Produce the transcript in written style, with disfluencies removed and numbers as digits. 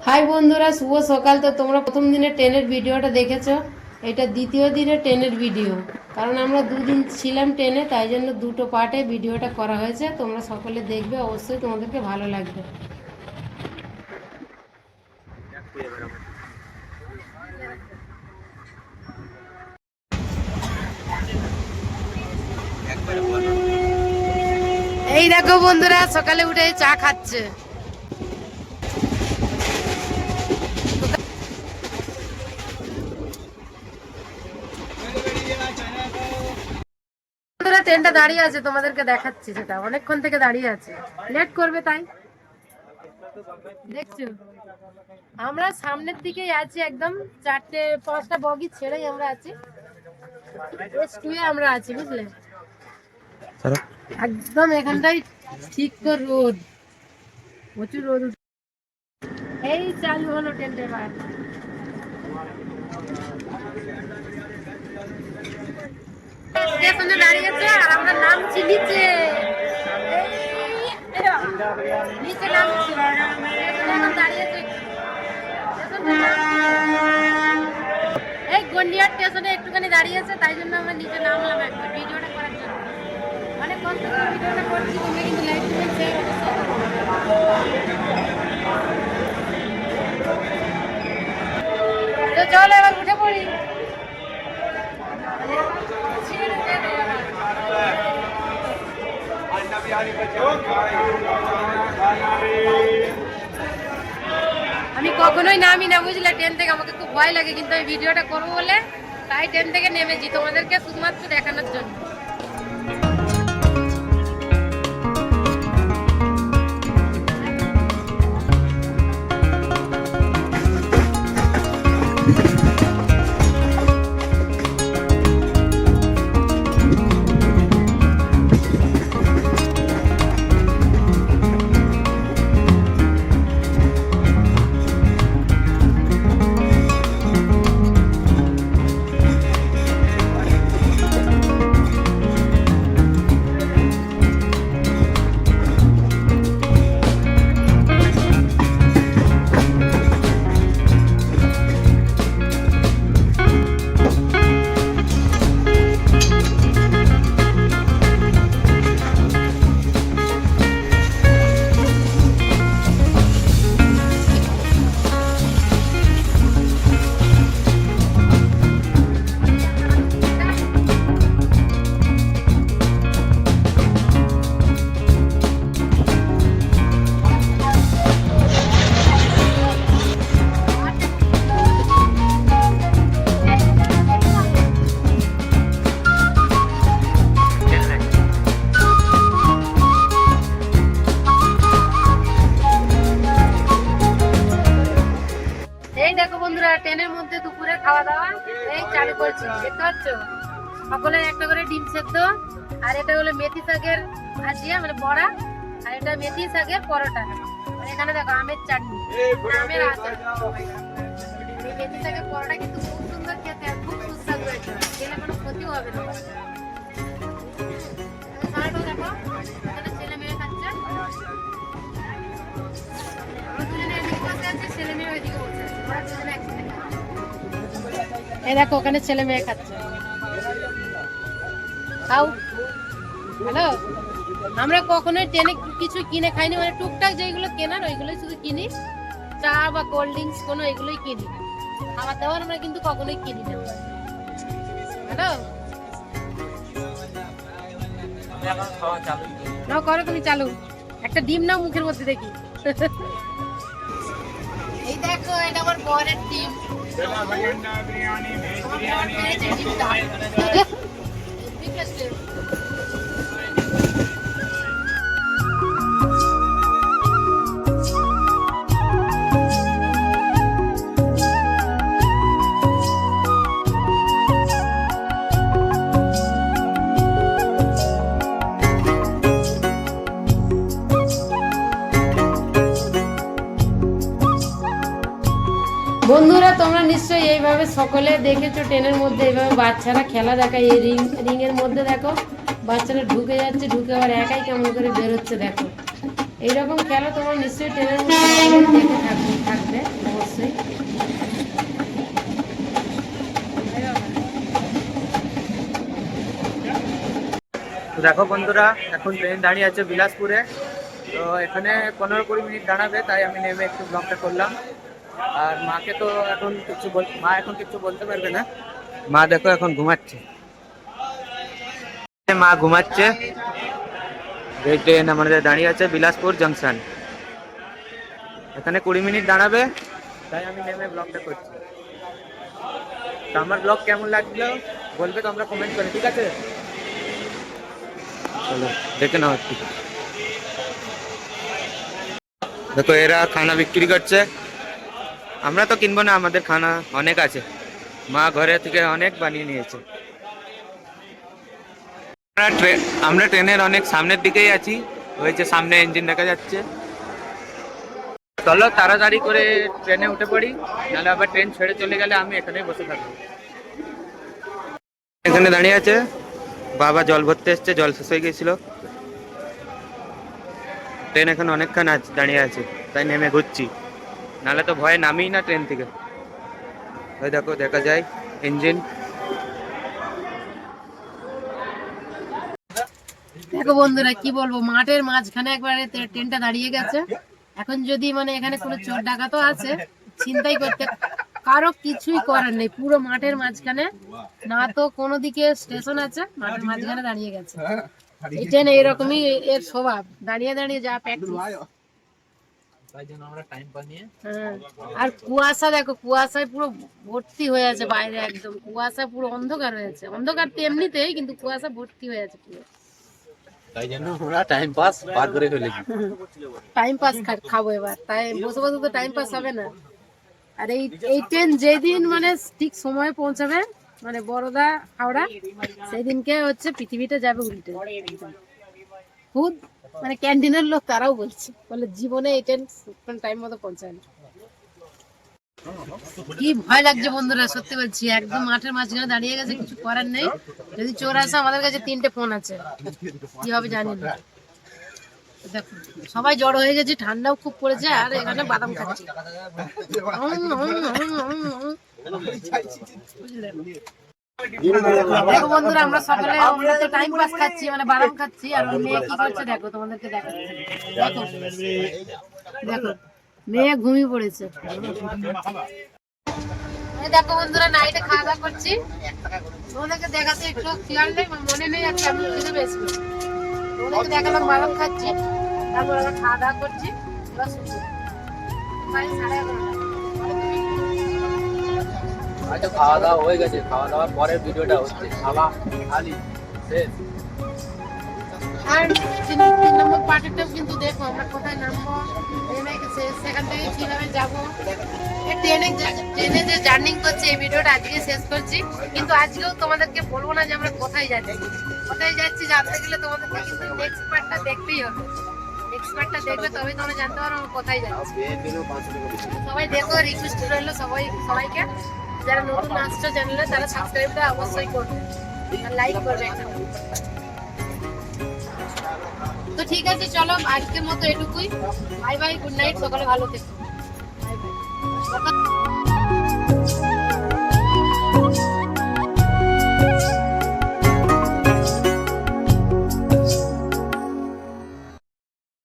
High বন্ধুরা, শুভ সকাল। তো তোমরা প্রথম দিনে ট্রেনের ভিডিওটা দেখেছো, এটা দ্বিতীয় দিনে ট্রেনের ভিডিও। কারণ আমরা দুদিন ছিলাম ট্রেনে, তাই জন্য দুটো পার্টে ভিডিওটা করা হয়েছে। তোমরা সকলে দেখবে, অবশ্যই তোমাদেরকে ভালো লাগবে। এই দেখো বন্ধুরা, সকালে উঠে চা খাচ্ছে। ট্রেনটা দাঁড়িয়ে আছে, তোমাদেরকে দেখাচ্ছি। সেটা অনেকক্ষণ থেকে দাঁড়িয়ে আছে, লেট করবে তাই দেখছো। আমরা সামনের দিকেই আছি, একদম 4-5টা বগি ছেড়েই আমরা আছি। আমরা আছি, বুঝলে, একদম এখানটাই ঠিক তো রোদ, প্রচুর রোদ। এই চালু হলো ট্রেনটা এবার। স্টেশনে দাঁড়িয়েছে আর আমরা নামছি নিচে। নিচে নামছি, দাঁড়িয়েছে। এই গন্ডিয়া স্টেশনে একটুখানি দাঁড়িয়েছে, তাই জন্য আমরা নিচে নামলাম একবার ভিডিওটা করার জন্য। অনেক কষ্ট করে ভিডিওটা করছি, তোমরা কিন্তু লাইক কমেন্ট শেয়ার করো। তো চলো এবার উঠে পড়ি। আমি কখনোই নামি না, বুঝলে, ট্রেন থেকে। আমাকে খুব ভয় লাগে, কিন্তু আমি ভিডিওটা করবো বলে তাই ট্রেন থেকে নেমেছি, তোমাদেরকে শুধুমাত্র দেখানোর জন্য। ট্রেনের মধ্যে দুপুরে খাওয়া দাওয়া এই চালু করছি, দেখতে পাচ্ছ। সকলের একটা করে ডিম সেদ্ধ, আর এটা হলো মেথি শাকের ভাজিয়া, মানে বড়া, আর এটা মেথি শাকের পরোটা। আর এখানে দেখো আমের চাটনি, আমের আচার। এই মেথি শাকের পরোটা কিন্তু খুব সুন্দর খেতে, আর খুব সুস্বাদু। এটা খেলে কোনো ক্ষতিও হবে না। দেখো এখানে ছেলে মেয়ে খাচ্ছে, আমরা দুজনে এদিকে বসে আছি, ছেলে মেয়ে ওইদিকে বসে আছে। ওরা দুজনে একসাথে। এই দেখো ওখানে ছেলে মেয়ে খাচ্ছে, খাও। হ্যালো, আমরা কখনোই ট্রেনে কিছু কিনে খাইনি, মানে টুকটাক যেগুলো কেনার ওইগুলোই শুধু কিনি। চা বা কোল্ড ড্রিঙ্কস কোনো এগুলোই কিনি, খাবার দাবার আমরা কিন্তু কখনোই কিনি না। হ্যালো, নাও করো তুমি চালু। একটা ডিম নাও মুখের মধ্যে দেখি। এই দেখো, এটা আমার বরের ডিম। বন্ধুরা, তোমরা নিশ্চয়ই এইভাবে সকলে দেখেছো ট্রেনের মধ্যে এইভাবে বাচ্চারা খেলা দেখায়। এই রিংয়ের মধ্যে দেখো বাচ্চারা ঢুকে যাচ্ছে, ঢুকে আবার একাই কেমন করে বেরোচ্ছে। দেখো এইরকম খেলা তোমরা নিশ্চয়ই ট্রেনের মধ্যে দেখে থাকবে। দেখো বন্ধুরা, এখন ট্রেন দাঁড়িয়ে আছে বিলাসপুরে। তো এখানে 15-20 মিনিট দাঁড়াবে, তাই আমি নেমে একটু ব্লগটা করলাম। আর মাকে তো এখন মা এখন কিছু বলতে পারবে না। মা দেখো এখন ঘুমাচ্ছে, মা ঘুমাচ্ছে। এই ট্রেন আমাদের দাঁড়িয়ে আছে বিলাসপুর জংশন। এখানে 20 মিনিট দাঁড়াবে, তাই আমি নেমে ব্লগটা করছি। তো আমার ব্লগ কেমন লাগলো বলবে তোমরা কমেন্ট করে, ঠিক আছে? চলো দেখে নাও একটু। দেখো এরা খানা বিক্রি করছে। আমরা তো কিনবো না, আমাদের খানা অনেক আছে, মা ঘরে থেকে অনেক বানিয়ে নিয়েছে। আমরা ট্রেনের অনেক সামনের দিকেই আছি, ওই যে সামনে ইঞ্জিন দেখা যাচ্ছে। চলো তাড়াতাড়ি করে ট্রেনে উঠে পড়ি, নাহলে আবার ট্রেন ছেড়ে চলে গেলে আমি এখানেই বসে থাকবো। এখানে দাঁড়িয়ে আছে বাবা, জল ভরতে এসছে, জল শেষ হয়ে গেছিল। ট্রেন এখন অনেকক্ষণ দাঁড়িয়ে আছে, তাই নেমে ঘুরছি, নাহলে তো ভয়ে নামিই না ট্রেন থেকে। ওই দেখো দেখা যায় ইঞ্জিন। দেখো বন্ধুরা, কি বলবো, মাঠের মাঝখানে একবারে ট্রেনটা দাঁড়িয়ে গেছে। এখন যদি মানে এখানে কোনো চোর ডাকাতও আছে ছিনতাই করতে, কারো কিছুই করার নেই। পুরো মাঠের মাঝখানে, না তো কোনো দিকে স্টেশন আছে, মাঠের মাঝখানে দাঁড়িয়ে গেছে। এই ট্রেন এইরকমই এর স্বভাব, দাঁড়িয়ে দাঁড়িয়ে যা প্র্যাকটিস। আর কুয়াশা দেখো, কুয়াশায় পুরো ভর্তি হয়ে আছে বাইরে, একদম কুয়াশা, পুরো অন্ধকার হয়েছে। অন্ধকার তো এমনিতেই, কিন্তু কুয়াশা ভর্তি হয়ে আছে পুরো। তাই জন্য আমরা টাইম পাস বার করে ফেলেছি। টাইম পাস খাবো এবার, তাই বসে বসে তো টাইম পাস হবে না। আর এই ট্রেন যেদিন মানে ঠিক সময়ে পৌঁছাবে, মানে বড়দা হাওড়া, সেই দিনকে হচ্ছে পৃথিবীটা যাবে উল্টে। খুব মানে ক্যান্টিনের লোক তারাও বলে জীবনে এই ট্রেন টাইম মতো পৌঁছায় না। কি ভয় লাগছে বন্ধুরা, সত্যি বলছি, একদম মাঠের মাঝখানে দাঁড়িয়ে গেছে, কিছু করার নেই। যদি চোর আসে, আমাদের কাছে 3টে ফোন আছে, কি হবে জানি না। দেখো সবাই জড়ো হয়ে গেছে, ঠান্ডাও খুব পড়েছে, আর এখানে বাদাম খাচ্ছি। দেখো বন্ধুরা, আমরা সকালে তো টাইম পাস খাচ্ছি, মানে বাদাম খাচ্ছি। আর মেয়ে কি করছে দেখো, তোমাদেরকে দেখাচ্ছি। দেখো দেখো, মেয়ে ঘুমিয়ে পড়েছে। দেখো বন্ধুরা, নাইটে খাওয়া দাওয়া করছি, তোমাদেরকে দেখাতে একটু খেয়াল নেই, মনে নেই আর কেমন খেতে বেশি। তোমাদেরকে দেখালাম বাদাম খাচ্ছি, তারপর আমরা খাওয়া দাওয়া করছি। খাওয়া দাওয়া হয়ে গেছে, খাওয়া দাওয়ার পরের ভিডিওটা হচ্ছে শেষ। আর 3 নম্বর পার্টটাও কিন্তু দেখো, আমরা কোথায় নামবো, সেখান থেকে কিভাবে যাবো, ট্রেনে যে জার্নি করছি, এই ভিডিওটা আজকে শেষ করছি। কিন্তু আজকেও তোমাদেরকে বলবো না যে আমরা কোথায় যাচ্ছি। জানতে গেলে তোমাদেরকে কিন্তু নেক্সট পার্টটা দেখতেই হবে। নেক্সট পার্টটা দেখবে তবেই তোমরা জানতে পারো আমরা কোথায় যাচ্ছি। সবাই দেখো, রিকোয়েস্ট রইলো সবাইকে, যারা নতুন আসছে চ্যানেলে, তারা সাবস্ক্রাইবটা অবশ্যই করবে আর লাইক করবে একটা। তো ঠিক আছে, চলো আজকের মতো এটুকুই। বাই বাই, গুড নাইট, সকালে ভালো থেকো। Bye bye.